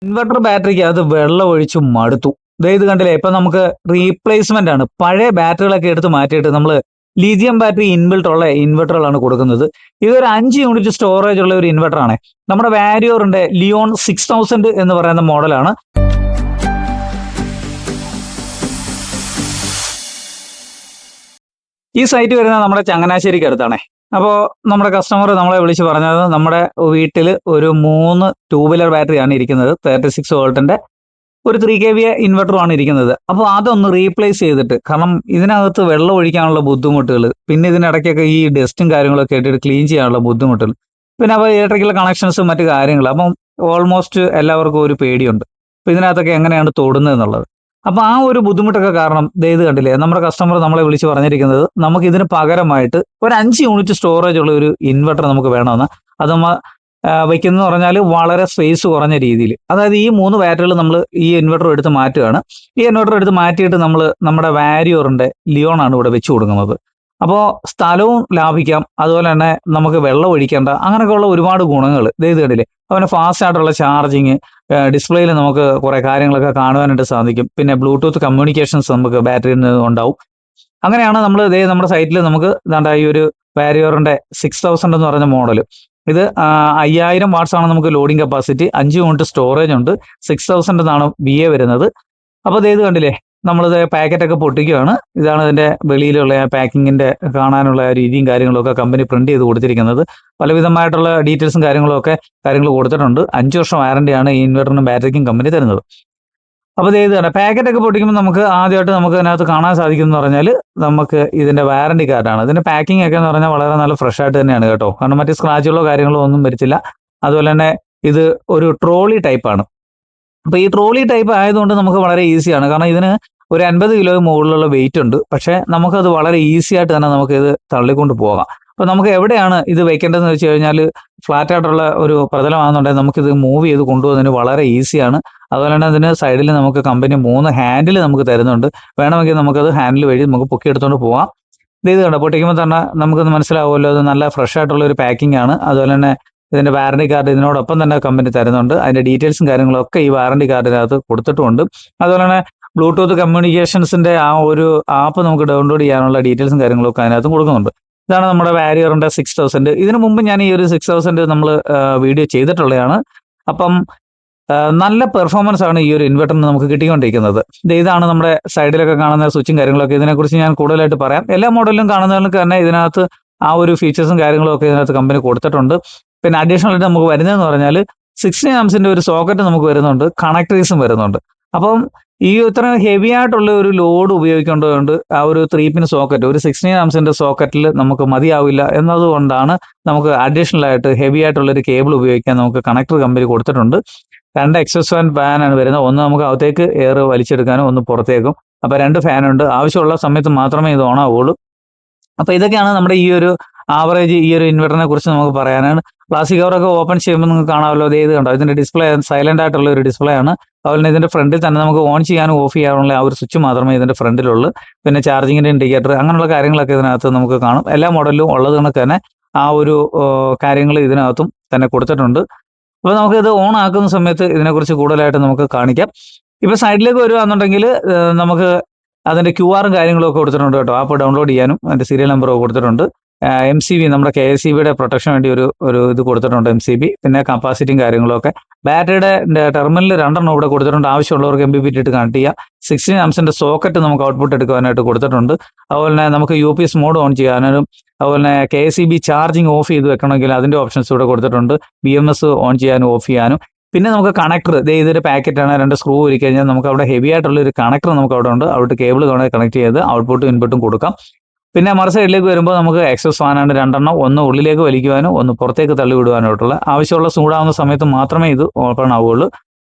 Inverter ബാറ്ററിക്ക് അത് വെള്ളം ഒഴിച്ച് മടുത്തു. ദേ ഇത് കണ്ടില്ലേ, ഇപ്പൊ നമുക്ക് റീപ്ലേസ്മെന്റ് ആണ്. പഴയ ബാറ്ററികളൊക്കെ എടുത്ത് മാറ്റിയിട്ട് നമ്മൾ ലിഥിയം ബാറ്ററി ഇൻബിൽട്ട് ഉള്ള ഇൻവെർട്ടറുകളാണ് കൊടുക്കുന്നത്. ഇതൊരു 5 യൂണിറ്റ് സ്റ്റോറേജ് ഉള്ള ഒരു ഇൻവെർട്ടർ ആണ്. നമ്മുടെ വാരിയോറിന്റെ ലിയോൺ 6000 എന്ന് പറയുന്ന മോഡലാണ്. ഈ സൈറ്റ് വരുന്നത് നമ്മുടെ ചങ്ങനാശ്ശേരിക്ക് അടുത്താണേ. അപ്പോൾ നമ്മുടെ കസ്റ്റമർ നമ്മളെ വിളിച്ച് പറഞ്ഞത് നമ്മുടെ വീട്ടിൽ ഒരു 3 ടൂ വീലർ ബാറ്ററിയാണ് ഇരിക്കുന്നത്. 36 വോൾട്ടിന്റെ ഒരു 3 കെ വി ഇൻവെർട്ടറുമാണ് ഇരിക്കുന്നത്. അപ്പോൾ അതൊന്ന് റീപ്ലേസ് ചെയ്തിട്ട്, കാരണം ഇതിനകത്ത് വെള്ളം ഒഴിക്കാനുള്ള ബുദ്ധിമുട്ടുകൾ, പിന്നെ ഇതിനിടയ്ക്കൊക്കെ ഈ ഡസ്റ്റും കാര്യങ്ങളൊക്കെ ഇട്ടിട്ട് ക്ലീൻ ചെയ്യാനുള്ള ബുദ്ധിമുട്ടുകൾ, പിന്നെ അപ്പോൾ ഇലക്ട്രിക്കൽ കണക്ഷൻസും മറ്റു കാര്യങ്ങൾ. അപ്പം ഓൾമോസ്റ്റ് എല്ലാവർക്കും ഒരു പേടിയുണ്ട്. അപ്പോൾ ഇതിനകത്തൊക്കെ എങ്ങനെയാണ് തൊടുന്നത് എന്നുള്ളത്. അപ്പോൾ ആ ഒരു ബുദ്ധിമുട്ടൊക്കെ കാരണം ദേ ഇത് കണ്ടില്ലേ, നമ്മുടെ കസ്റ്റമർ നമ്മളെ വിളിച്ച് പറഞ്ഞിരിക്കുന്നത് നമുക്ക് ഇതിന് പകരമായിട്ട് ഒരു 5 യൂണിറ്റ് സ്റ്റോറേജ് ഉള്ള ഒരു ഇൻവെർട്ടർ നമുക്ക് വേണമെന്ന്. അത് വയ്ക്കുന്നത് പറഞ്ഞാൽ വളരെ സ്പേസ് കുറഞ്ഞ രീതിയിൽ. അതായത് ഈ 3 ബാറ്ററികൾ നമ്മൾ ഈ ഇൻവെർട്ടർ എടുത്ത് മാറ്റുകയാണ്. ഈ ഇൻവെർട്ടർ എടുത്ത് മാറ്റിയിട്ട് നമ്മൾ നമ്മുടെ വാരിയോറിന്റെ ലിയോൺ ആണ് ഇവിടെ വെച്ച് കൊടുക്കുന്നത്. അപ്പോൾ സ്ഥലവും ലാഭിക്കാം, അതുപോലെ തന്നെ നമുക്ക് വെള്ളം ഒഴിക്കേണ്ട, അങ്ങനെയൊക്കെയുള്ള ഒരുപാട് ഗുണങ്ങൾ ദേ ഇത് കണ്ടില്ലേ. അതുപോലെ ഫാസ്റ്റ് ആയിട്ടുള്ള ചാർജിങ്, ഡിസ്പ്ലേയിൽ നമുക്ക് കുറെ കാര്യങ്ങളൊക്കെ കാണുവാനായിട്ട് സാധിക്കും. പിന്നെ ബ്ലൂടൂത്ത് കമ്മ്യൂണിക്കേഷൻസ് നമുക്ക് ബാറ്ററിയിൽ നിന്ന് ഉണ്ടാവും. അങ്ങനെയാണ് നമ്മൾ ഇതേ നമ്മുടെ സൈറ്റിൽ നമുക്ക് ദാണ്ട ഈ ഒരു വാരിയോറിന്റെ 6000 എന്ന് പറയുന്ന മോഡൽ. ഇത് 5000 വാട്ട്സ് ആണ് നമുക്ക് ലോഡിംഗ് കപ്പാസിറ്റി. 5 യൂണിറ്റ് സ്റ്റോറേജ് ഉണ്ട്. 6000 എന്നാണ് BA വരുന്നത്. അപ്പോൾ ഇത് കണ്ടില്ലേ, നമ്മളിത് പാക്കറ്റൊക്കെ പൊട്ടിക്കുകയാണ്. ഇതാണ് ഇതിന്റെ വെളിയിലുള്ള പാക്കിങ്ങിന്റെ കാണാനുള്ള രീതിയും കാര്യങ്ങളൊക്കെ കമ്പനി പ്രിന്റ് ചെയ്ത് കൊടുത്തിരിക്കുന്നത്. പലവിധമായിട്ടുള്ള ഡീറ്റെയിൽസും കാര്യങ്ങൾ കൊടുത്തിട്ടുണ്ട്. 5 വർഷം വാറണ്ടിയാണ് ഈ ഇൻവെർട്ടറിനും ബാറ്ററിക്കും കമ്പനി തരുന്നത്. അപ്പോൾ ഇത് തന്നെ പാക്കറ്റൊക്കെ പൊട്ടിക്കുമ്പോൾ നമുക്ക് ആദ്യമായിട്ട് നമുക്ക് അതിനകത്ത് കാണാൻ സാധിക്കും എന്ന് പറഞ്ഞാൽ നമുക്ക് ഇതിന്റെ വാറണ്ടി കാർഡാണ്. ഇതിന്റെ പാക്കിംഗ് ഒക്കെ എന്ന് പറഞ്ഞാൽ വളരെ നല്ല ഫ്രഷ് ആയിട്ട് തന്നെയാണ് കേട്ടോ. കാരണം മറ്റ് സ്ക്രാച്ചുകളോ കാര്യങ്ങളോ ഒന്നും വരത്തില്ല. അതുപോലെ തന്നെ ഇത് ഒരു ട്രോളി ടൈപ്പാണ്. അപ്പോൾ ഈ ട്രോളി ടൈപ്പ് ആയതുകൊണ്ട് നമുക്ക് വളരെ ഈസിയാണ്. കാരണം ഇതിന് ഒരു 50 കിലോ മുകളിലുള്ള വെയിറ്റ് ഉണ്ട്. പക്ഷേ നമുക്കത് വളരെ ഈസി ആയിട്ട് തന്നെ നമുക്കിത് തള്ളിക്കൊണ്ട് പോകാം. അപ്പോൾ നമുക്ക് എവിടെയാണ് ഇത് വെക്കേണ്ടതെന്ന് വെച്ച് കഴിഞ്ഞാൽ ഫ്ലാറ്റ് ആയിട്ടുള്ള ഒരു പ്രതലമാണെന്നുണ്ടെങ്കിൽ നമുക്കിത് മൂവ് ചെയ്ത് കൊണ്ടുപോകുന്നതിന് വളരെ ഈസിയാണ്. അതുപോലെ തന്നെ അതിന് സൈഡിൽ നമുക്ക് കമ്പനി 3 ഹാൻഡിൽ നമുക്ക് തരുന്നുണ്ട്. വേണമെങ്കിൽ നമുക്കത് ഹാൻഡിൽ വഴി നമുക്ക് പൊക്കിയെടുത്തുകൊണ്ട് പോകാം. ഇത് കണ്ടോ, പൊട്ടിക്കുമ്പോൾ തന്നെ നമുക്കത് മനസ്സിലാവുമല്ലോ, അത് നല്ല ഫ്രഷ് ആയിട്ടുള്ള ഒരു പാക്കിംഗ് ആണ്. അതുപോലെ തന്നെ ഇതിന്റെ വാറണ്ടി കാർഡ് ഇതിനോടൊപ്പം തന്നെ കമ്പനി തരുന്നുണ്ട്. അതിന്റെ ഡീറ്റെയിൽസും കാര്യങ്ങളൊക്കെ ഈ വാറണ്ടി കാർഡിനകത്ത് കൊടുത്തിട്ടുമുണ്ട്. അതുപോലെ തന്നെ ബ്ലൂടൂത്ത് കമ്മ്യൂണിക്കേഷൻസിന്റെ ആ ഒരു ആപ്പ് നമുക്ക് ഡൗൺലോഡ് ചെയ്യാനുള്ള ഡീറ്റെയിൽസും കാര്യങ്ങളൊക്കെ അതിനകത്തും കൊടുക്കുന്നുണ്ട്. ഇതാണ് നമ്മുടെ വാരിയറിന്റെ 6000. ഇതിനു മുമ്പ് ഞാൻ ഈ ഒരു 6000 നമ്മൾ വീഡിയോ ചെയ്തിട്ടുള്ളതാണ്. അപ്പം നല്ല പെർഫോമൻസ് ആണ് ഈ ഒരു ഇൻവെർട്ടറിന് നമുക്ക് കിട്ടിക്കൊണ്ടിരിക്കുന്നത്. ഇതാണ് നമ്മുടെ സൈഡിലൊക്കെ കാണുന്ന സ്വിച്ചും കാര്യങ്ങളൊക്കെ. ഇതിനെക്കുറിച്ച് ഞാൻ കൂടുതലായിട്ട് പറയാം. എല്ലാ മോഡലിലും കാണുന്നവർക്ക് തന്നെ ഇതിനകത്ത് ആ ഒരു ഫീച്ചേഴ്സും കാര്യങ്ങളും ഒക്കെ ഇതിനകത്ത് കമ്പനി കൊടുത്തിട്ടുണ്ട്. പിന്നെ അഡീഷണൽ ആയിട്ട് നമുക്ക് വരുന്നതെന്ന് പറഞ്ഞാൽ 16 ആംസിന്റെ ഒരു സോക്കറ്റ് നമുക്ക് വരുന്നുണ്ട്. കണക്ടറീസും വരുന്നുണ്ട്. അപ്പം ഈ ഇത്ര ഹെവി ആയിട്ടുള്ള ഒരു ലോഡ് ഉപയോഗിക്കേണ്ടതുകൊണ്ട് ആ ഒരു 3 പിൻ സോക്കറ്റ്, ഒരു 16 ആംസിന്റെ സോക്കറ്റിൽ നമുക്ക് മതിയാവില്ല എന്നതുകൊണ്ടാണ് നമുക്ക് അഡീഷണൽ ആയിട്ട് ഹെവി ആയിട്ടുള്ള ഒരു കേബിൾ ഉപയോഗിക്കാൻ നമുക്ക് കണക്ടർ കമ്പനി കൊടുത്തിട്ടുണ്ട്. 2 എക്സോസ്റ്റ് ഫാൻ ആണ് വരുന്നത്. ഒന്ന് നമുക്ക് അകത്തേക്ക് എയർ വലിച്ചെടുക്കാനും ഒന്ന് പുറത്തേക്കും. അപ്പോൾ 2 ഫാനുണ്ട്. ആവശ്യമുള്ള സമയത്ത് മാത്രമേ ഇത് ഓൺ ആവുള്ളൂ. അപ്പോൾ ഇതൊക്കെയാണ് നമ്മുടെ ഈ ഒരു ആവറേജ് ഈ ഒരു ഇൻവെർട്ടറിനെ കുറിച്ച് നമുക്ക് പറയാനാണ്. പ്ലാസ്റ്റിക് കവറൊക്കെ ഓപ്പൺ ചെയ്യുമ്പോൾ നിങ്ങൾക്ക് കാണാമല്ലോ, ഇത് കണ്ടോ, ഇതിന്റെ ഡിസ്പ്ലേ സൈലന്റ് ആയിട്ടുള്ള ഒരു ഡിസ്പ്ലേ ആണ്. അതുപോലെ തന്നെ ഇതിന്റെ ഫ്രണ്ടിൽ തന്നെ നമുക്ക് ഓൺ ചെയ്യാനും ഓഫ് ചെയ്യാനുള്ള ആ ഒരു സ്വിച്ച് മാത്രമേ ഇതിന്റെ ഫ്രണ്ടിലുള്ളൂ. പിന്നെ ചാർജിങ്ങിന്റെ ഇൻഡിക്കേറ്റർ, അങ്ങനെയുള്ള കാര്യങ്ങളൊക്കെ ഇതിനകത്ത് നമുക്ക് കാണും. എല്ലാ മോഡലിലും ഉള്ളത് കണക്ക് തന്നെ ആ ഒരു കാര്യങ്ങൾ ഇതിനകത്തും തന്നെ കൊടുത്തിട്ടുണ്ട്. അപ്പോൾ നമുക്ക് ഇത് ഓൺ ആക്കുന്ന സമയത്ത് ഇതിനെക്കുറിച്ച് കൂടുതലായിട്ട് നമുക്ക് കാണിക്കാം. ഇപ്പൊ സൈഡിലേക്ക് വരുവാന്നുണ്ടെങ്കിൽ നമുക്ക് അതിന്റെ QR കാര്യങ്ങളും ഒക്കെ കൊടുത്തിട്ടുണ്ട് കേട്ടോ. ആപ്പ് ഡൗൺലോഡ് ചെയ്യാനും അതിന്റെ സീരിയൽ നമ്പറൊക്കെ കൊടുത്തിട്ടുണ്ട്. MCB നമ്മുടെ KSEBയുടെ പ്രൊട്ടക്ഷൻ വേണ്ടി ഒരു ഇത് കൊടുത്തിട്ടുണ്ട്, MCB. പിന്നെ കപ്പാസിറ്റിയും കാര്യങ്ങളൊക്കെ. ബാറ്ററിയുടെ ടെർമിനൽ 2 ഇവിടെ കൊടുത്തിട്ടുണ്ട്. ആവശ്യമുള്ളവർക്ക് MPPT ഇട്ട് കണക്ട് ചെയ്യാം. 16 ആംസിന്റെ സോക്കറ്റ് നമുക്ക് ഔട്ട്പുട്ട് എടുക്കാനായിട്ട് കൊടുത്തിട്ടുണ്ട്. അതുപോലെ തന്നെ നമുക്ക് UPS മോഡ് ഓൺ ചെയ്യാനും, അതുപോലെ തന്നെ KSEB ചാർജിങ് ഓഫ് ചെയ്ത് വെക്കണമെങ്കിൽ അതിന്റെ ഓപ്ഷൻസ് ഇവിടെ കൊടുത്തിട്ടുണ്ട്. BMS ഓൺ ചെയ്യാനും ഓഫ് ചെയ്യാനും. പിന്നെ നമുക്ക് കണക്ടർ, ഇതൊരു പാക്കറ്റാണ്. 2 സ്ക്രൂ ഒരുക്കി കഴിഞ്ഞാൽ നമുക്ക് അവിടെ ഹെവി ആയിട്ടുള്ള ഒരു കണക്ടർ നമുക്ക് അവിടെ ഉണ്ട്. അവിടെ കേബിൾ കണക്ട് ചെയ്ത് ഔട്ട്പുട്ടും ഇൻപുട്ടും കൊടുക്കാം. പിന്നെ മറു സൈഡിലേക്ക് വരുമ്പോൾ നമുക്ക് എക്സോസ് ഫാനാണ് 2, ഒന്ന് ഉള്ളിലേക്ക് വലിക്കുവാനും ഒന്ന് പുറത്തേക്ക് തള്ളിവിടുവാനായിട്ടുള്ള. ആവശ്യമുള്ള ചൂടാവുന്ന സമയത്ത് മാത്രമേ ഇത് ഓപ്പൺ ആവുകയുള്ളൂ.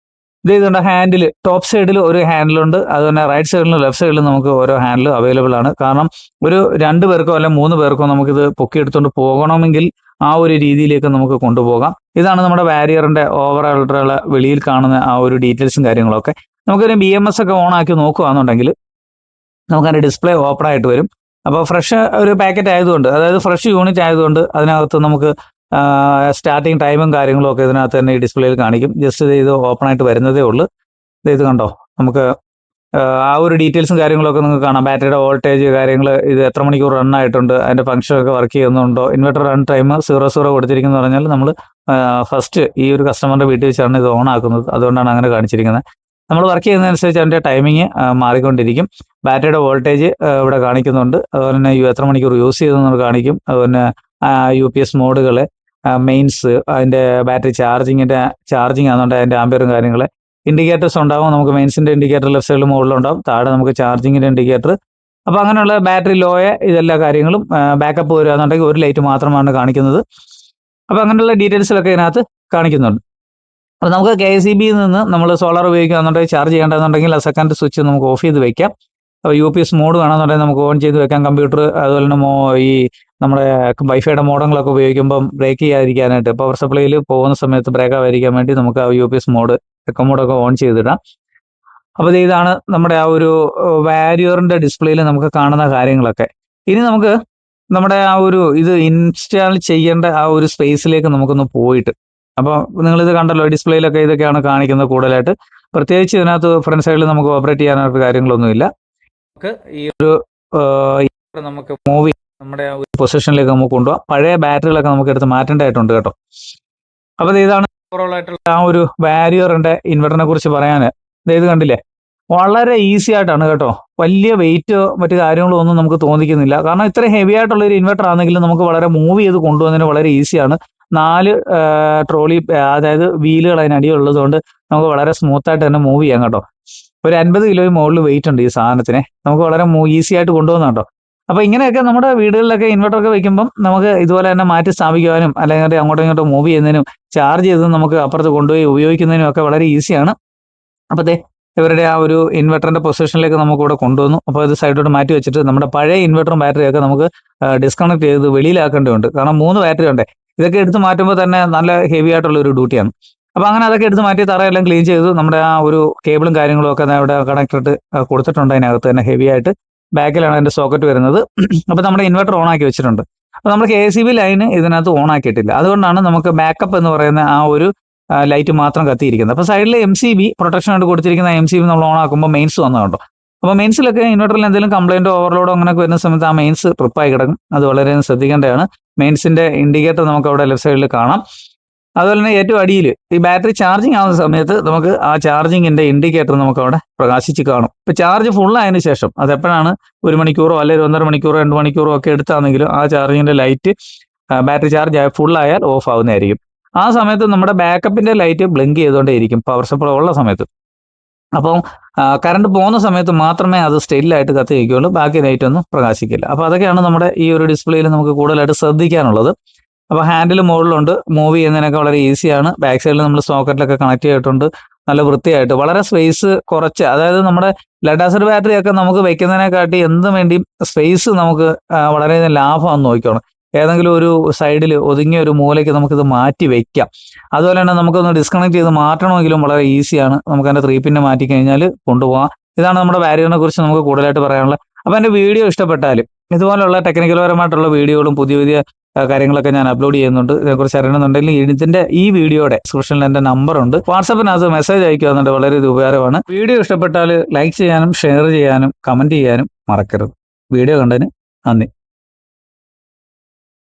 ഇതുണ്ട് ഹാൻഡിൽ, ടോപ്പ് സൈഡിൽ ഒരു ഹാൻഡിലുണ്ട്. അതുപോലെ റൈറ്റ് സൈഡിലും ലെഫ്റ്റ് സൈഡിലും നമുക്ക് ഓരോ ഹാൻഡിൽ അവൈലബിൾ ആണ്. കാരണം ഒരു 2 പേർക്കോ അല്ലെങ്കിൽ 3 പേർക്കോ നമുക്കിത് പൊക്കിയെടുത്തുകൊണ്ട് പോകണമെങ്കിൽ ആ ഒരു രീതിയിലേക്ക് നമുക്ക് കൊണ്ടുപോകാം. ഇതാണ് നമ്മുടെ വാരിയറിന്റെ ഓവറായിട്ടുള്ള വെളിയിൽ കാണുന്ന ആ ഒരു ഡീറ്റെയിൽസും കാര്യങ്ങളൊക്കെ. നമുക്കൊരു BMS ഒക്കെ ഓൺ ആക്കി നോക്കുകയാണെന്നുണ്ടെങ്കിൽ നമുക്കതിന്റെ ഡിസ്പ്ലേ ഓപ്പൺ ആയിട്ട് വരും. അപ്പോൾ ഫ്രഷ് ഒരു പാക്കറ്റ് ആയതുകൊണ്ട്, അതായത് ഫ്രഷ് യൂണിറ്റ് ആയതുകൊണ്ട് അതിനകത്ത് നമുക്ക് സ്റ്റാർട്ടിങ് ടൈമും കാര്യങ്ങളും ഒക്കെ ഇതിനകത്ത് തന്നെ ഈ ഡിസ്പ്ലേയിൽ കാണിക്കും. ജസ്റ്റ് ഇത് ഓപ്പൺ ആയിട്ട് വരുന്നതേ ഉള്ളൂ. ഇത് കണ്ടോ, നമുക്ക് ആ ഒരു ഡീറ്റെയിൽസും കാര്യങ്ങളൊക്കെ നിങ്ങൾക്ക് കാണാം. ബാറ്ററിയുടെ വോൾട്ടേജ് കാര്യങ്ങൾ, ഇത് എത്ര മണിക്കൂർ റൺ ആയിട്ടുണ്ട്, അതിന്റെ ഫംഗ്ഷൻ ഒക്കെ വർക്ക് ചെയ്യുന്നുണ്ടോ, ഇൻവെർട്ടർ റൺ ടൈം 00 കൊടുത്തിരിക്കുന്നത് പറഞ്ഞാൽ നമ്മൾ ഫസ്റ്റ് ഈ ഒരു കസ്റ്റമറിന്റെ വീട്ടിൽ വെച്ചാണ് ഇത് ഓൺ ആക്കുന്നത്. അതുകൊണ്ടാണ് അങ്ങനെ കാണിച്ചിരിക്കുന്നത്. നമ്മൾ വർക്ക് ചെയ്യുന്നതനുസരിച്ച് അതിന്റെ ടൈമിങ് മാറിക്കൊണ്ടിരിക്കും. ബാറ്ററിയുടെ വോൾട്ടേജ് ഇവിടെ കാണിക്കുന്നുണ്ട്. അതുപോലെ തന്നെ എത്ര മണിക്കൂർ യൂസ് ചെയ്തെന്ന് കാണിക്കും. അതുപോലെ UPS മോഡുകൾ, മെയിൻസ്, അതിന്റെ ബാറ്ററി ചാർജിങ് ആണെന്നുണ്ട്, അതിന്റെ ആംബിയറും കാര്യങ്ങൾ, ഇൻഡിക്കേറ്റേഴ്സ് ഉണ്ടാവും. നമുക്ക് മെയിൻസിന്റെ ഇൻഡിക്കേറ്റർ ലെഫ്റ്റ് സൈഡിൽ മുകളിലുണ്ടാവും, താഴെ നമുക്ക് ചാർജിങ്ങിന്റെ ഇൻഡിക്കേറ്റർ. അപ്പോൾ അങ്ങനെയുള്ള ബാറ്ററി ലോയെ ഇതെല്ലാ കാര്യങ്ങളും ബാക്കപ്പ് വരികയാണെന്നുണ്ടെങ്കിൽ ഒരു ലൈറ്റ് മാത്രമാണ് കാണിക്കുന്നത്. അപ്പോൾ അങ്ങനെയുള്ള ഡീറ്റെയിൽസിലൊക്കെ ഇതിനകത്ത് കാണിക്കുന്നുണ്ട്. അപ്പോൾ നമുക്ക് KSEB നിന്ന് നമ്മൾ സോളാർ ഉപയോഗിക്കുകയാണെന്നുണ്ടെങ്കിൽ, ചാർജ് ചെയ്യേണ്ടതെന്നുണ്ടെങ്കിൽ ആ സെക്കൻഡ് സ്വിച്ച് നമുക്ക് ഓഫ് ചെയ്ത് വെക്കാം. അപ്പോൾ UPS മോഡ് വേണമെന്നുണ്ടെങ്കിൽ നമുക്ക് ഓൺ ചെയ്ത് വെക്കാം. കമ്പ്യൂട്ടർ, അതുപോലെ തന്നെ ഈ നമ്മുടെ വൈഫൈയുടെ മോഡങ്ങളൊക്കെ ഉപയോഗിക്കുമ്പം ബ്രേക്ക് ചെയ്യാതിരിക്കാനായിട്ട്, പവർ സപ്ലൈയിൽ പോകുന്ന സമയത്ത് ബ്രേക്ക് ആവാതിരിക്കാൻ വേണ്ടി നമുക്ക് ആ UPS മോഡ്, എക്കോ മോഡൊക്കെ ഓൺ ചെയ്തിടാം. അപ്പോൾ ഇതാണ് നമ്മുടെ ആ ഒരു വാരിയറിന്റെ ഡിസ്പ്ലേയിൽ നമുക്ക് കാണുന്ന കാര്യങ്ങളൊക്കെ. ഇനി നമുക്ക് നമ്മുടെ ആ ഒരു ഇത് ഇൻസ്റ്റാൾ ചെയ്യേണ്ട ആ ഒരു സ്പേസിലേക്ക് നമുക്കൊന്ന് പോയിട്ട്, അപ്പോൾ നിങ്ങളിത് കണ്ടല്ലോ, ഡിസ്പ്ലേയിലൊക്കെ ഇതൊക്കെയാണ് കാണിക്കുന്നത് കൂടുതലായിട്ട്. പ്രത്യേകിച്ച് ഇതിനകത്ത് ഫ്രണ്ട് സൈഡിൽ നമുക്ക് ഓപ്പറേറ്റ് ചെയ്യാനായിട്ട് കാര്യങ്ങളൊന്നുമില്ല. നമുക്ക് ഈ ഒരു നമുക്ക് മൂവ് നമ്മുടെ ആ ഒരു പൊസിഷനിലേക്ക് നമുക്ക് കൊണ്ടുപോകാം. പഴയ ബാറ്ററികളൊക്കെ നമുക്ക് എടുത്ത് മാറ്റേണ്ടതായിട്ടുണ്ട് കേട്ടോ. അപ്പോൾ ഇതാണ് ഓവറോൾ ആയിട്ടുള്ള ആ ഒരു വാരിയറിന്റെ ഇൻവെർട്ടറിനെ കുറിച്ച് പറയാൻ. ഇത് കണ്ടില്ലേ, വളരെ ഈസി ആയിട്ടാണ് കേട്ടോ. വലിയ വെയിറ്റ് മറ്റു കാര്യങ്ങളോ ഒന്നും നമുക്ക് തോന്നിക്കുന്നില്ല. കാരണം ഇത്ര ഹെവി ആയിട്ടുള്ള ഒരു ഇൻവെർട്ടർ ആണെങ്കിലും നമുക്ക് വളരെ മൂവ് ചെയ്ത് കൊണ്ടുപോകുന്നതിന് വളരെ ഈസിയാണ്. 4 ട്രോളി, അതായത് വീലുകൾ അതിനടിയുള്ളത് കൊണ്ട് നമുക്ക് വളരെ സ്മൂത്ത് ആയിട്ട് തന്നെ മൂവ് ചെയ്യാം കേട്ടോ. ഒരു 50 കിലോയും മുകളിൽ വെയിറ്റ് ഉണ്ട് ഈ സാധനത്തിന്. നമുക്ക് വളരെ ഈസി ആയിട്ട് കൊണ്ടുപോകുന്ന കേട്ടോ. അപ്പോൾ ഇങ്ങനെയൊക്കെ നമ്മുടെ വീടുകളിലൊക്കെ ഇൻവെർട്ടറൊക്കെ വെക്കുമ്പം നമുക്ക് ഇതുപോലെ തന്നെ മാറ്റി സ്ഥാപിക്കുവാനും, അല്ലെങ്കിൽ അങ്ങോട്ടും ഇങ്ങോട്ടും മൂവ് ചെയ്യുന്നതിനും, ചാർജ് ചെയ്ത് നമുക്ക് അപ്പുറത്ത് കൊണ്ടുപോയി ഉപയോഗിക്കുന്നതിനും ഒക്കെ വളരെ ഈസിയാണ്. അപ്പോൾ ഇവരുടെ ആ ഒരു ഇൻവെർട്ടറിന്റെ പൊസിഷനിലേക്ക് നമുക്ക് ഇവിടെ കൊണ്ടുവന്നു. അപ്പോൾ ഇത് സൈഡിലോട്ട് മാറ്റി വെച്ചിട്ട് നമ്മുടെ പഴയ ഇൻവെർട്ടറും ബാറ്ററിയൊക്കെ നമുക്ക് ഡിസ്കണക്ട് ചെയ്ത് വെളിയിലാക്കേണ്ടതുണ്ട്. കാരണം 3 ബാറ്ററി ഉണ്ട്. ഇതൊക്കെ എടുത്ത് മാറ്റുമ്പോൾ തന്നെ നല്ല ഹെവി ആയിട്ടുള്ള ഒരു ഡ്യൂട്ടിയാണ്. അപ്പോൾ അങ്ങനെ അതൊക്കെ എടുത്ത് മാറ്റി തറയെല്ലാം ക്ലീൻ ചെയ്തു. നമ്മുടെ ആ ഒരു കേബിളും കാര്യങ്ങളും ഒക്കെ അവിടെ കണക്ട് കൊടുത്തിട്ടുണ്ട്. അതിനകത്ത് തന്നെ ഹെവി ആയിട്ട് ബാക്കിലാണ് അതിന്റെ സോക്കറ്റ് വരുന്നത്. അപ്പോൾ നമ്മുടെ ഇൻവെർട്ടർ ഓൺ ആക്കി വെച്ചിട്ടുണ്ട്. അപ്പോൾ നമ്മൾ KSEB ലൈന് ഇതിനകത്ത് ഓൺ ആക്കിയിട്ടില്ല. അതുകൊണ്ടാണ് നമുക്ക് ബാക്കപ്പ് എന്ന് പറയുന്ന ആ ഒരു ലൈറ്റ് മാത്രം കത്തിയിരിക്കുന്നത്. അപ്പോൾ സൈഡിൽ MCB പ്രൊട്ടക്ഷൻ ആയിട്ട് കൊടുത്തിരിക്കുന്ന MCB നമ്മൾ ഓൺ ആക്കുമ്പോൾ മെയിൻസ് വന്നതുണ്ടോ. അപ്പോൾ മെയിൻസിലൊക്കെ ഇൻവെർട്ടറിൽ എന്തെങ്കിലും കംപ്ലൈന്റോ ഓവർലോഡോ അങ്ങനെയൊക്കെ വരുന്ന സമയത്ത് ആ മെയിൻസ് ട്രിപ്പായി കിടക്കും. അത് വളരെ ശ്രദ്ധിക്കേണ്ടതാണ്. മെയിൻസിന്റെ ഇൻഡിക്കേറ്റർ നമുക്ക് അവിടെ ലെഫ്റ്റ് സൈഡിൽ കാണാം. അതുപോലെ തന്നെ ഏറ്റവും അടിയിൽ ഈ ബാറ്ററി ചാർജിങ് ആവുന്ന സമയത്ത് നമുക്ക് ആ ചാർജിങ്ങിന്റെ ഇൻഡിക്കേറ്റർ നമുക്ക് അവിടെ പ്രകാശിച്ച് കാണും. ഇപ്പൊ ചാർജ് ഫുൾ ആയതിനു ശേഷം, അതെപ്പോഴാണ് 1 മണിക്കൂറോ അല്ലെങ്കിൽ 1.5 മണിക്കൂറോ 2 മണിക്കൂറോ ഒക്കെ എടുത്താണെങ്കിലും ആ ചാർജിങ്ങിന്റെ ലൈറ്റ് ബാറ്ററി ചാർജ് ഫുൾ ആയാൽ ഓഫ് ആവുന്നതായിരിക്കും. ആ സമയത്ത് നമ്മുടെ ബാക്കപ്പിന്റെ ലൈറ്റ് ബ്ലിങ്ക് ചെയ്തുകൊണ്ടേയിരിക്കും പവർ സപ്ലൈ ഉള്ള സമയത്ത്. അപ്പം കറണ്ട് പോകുന്ന സമയത്ത് മാത്രമേ അത് സ്റ്റെയിലായിട്ട് കത്തി വയ്ക്കുകയുള്ളൂ. ബാക്കി ലൈറ്റ് ഒന്നും പ്രകാശിക്കില്ല. അപ്പോൾ അതൊക്കെയാണ് നമ്മുടെ ഈ ഒരു ഡിസ്പ്ലേയിൽ നമുക്ക് കൂടുതലായിട്ട് ശ്രദ്ധിക്കാനുള്ളത്. അപ്പോൾ ഹാൻഡിൽ മുകളിലുണ്ട്, മൂവ് ചെയ്യുന്നതിനൊക്കെ വളരെ ഈസിയാണ്. ബാക്ക് സൈഡിൽ നമ്മൾ സോക്കറ്റിലൊക്കെ കണക്ട് ചെയ്തിട്ടുണ്ട്. നല്ല വൃത്തിയായിട്ട്, വളരെ സ്പേസ് കുറച്ച്, അതായത് നമ്മുടെ ലെഡ് ആസിഡ് ബാറ്ററി ഒക്കെ നമുക്ക് വെക്കുന്നതിനെക്കാട്ടി എന്തും വേണ്ടിയും സ്പേസ് നമുക്ക് വളരെ ലാഭമാണെന്ന് നോക്കിക്കോണം. ഏതെങ്കിലും ഒരു സൈഡിൽ ഒതുങ്ങിയ ഒരു മൂലയ്ക്ക് നമുക്കിത് മാറ്റി വെക്കാം. അതുപോലെ തന്നെ നമുക്കൊന്ന് ഡിസ്കണക്ട് ചെയ്ത് മാറ്റണമെങ്കിലും വളരെ ഈസിയാണ്. നമുക്ക് അതിൻ്റെ 3 പിന്ന് മാറ്റി കഴിഞ്ഞാൽ കൊണ്ടുപോകാം. ഇതാണ് നമ്മുടെ വാരിയറിനെ കുറിച്ച് നമുക്ക് കൂടുതലായിട്ട് പറയാനുള്ളത്. അപ്പോൾ എൻ്റെ വീഡിയോ ഇഷ്ടപ്പെട്ടാലും ഇതുപോലുള്ള ടെക്നിക്കൽ പരമായിട്ടുള്ള വീഡിയോകളും പുതിയ കാര്യങ്ങളൊക്കെ ഞാൻ അപ്ലോഡ് ചെയ്യുന്നുണ്ട്. ഇതിനെക്കുറിച്ച് അറിയണമെന്നുണ്ടെങ്കിൽ ഇതിന്റെ ഈ വീഡിയോയുടെ ഡിസ്ക്രിപ്ഷനിൽ എൻ്റെ നമ്പറുണ്ട്. വാട്സാപ്പിനകത്ത് മെസ്സേജ് അയക്കുക, വളരെ ഉപകാരമാണ്. വീഡിയോ ഇഷ്ടപ്പെട്ടാൽ ലൈക്ക് ചെയ്യാനും ഷെയർ ചെയ്യാനും കമന്റ് ചെയ്യാനും മറക്കരുത്. വീഡിയോ കണ്ടതിന് നന്ദി.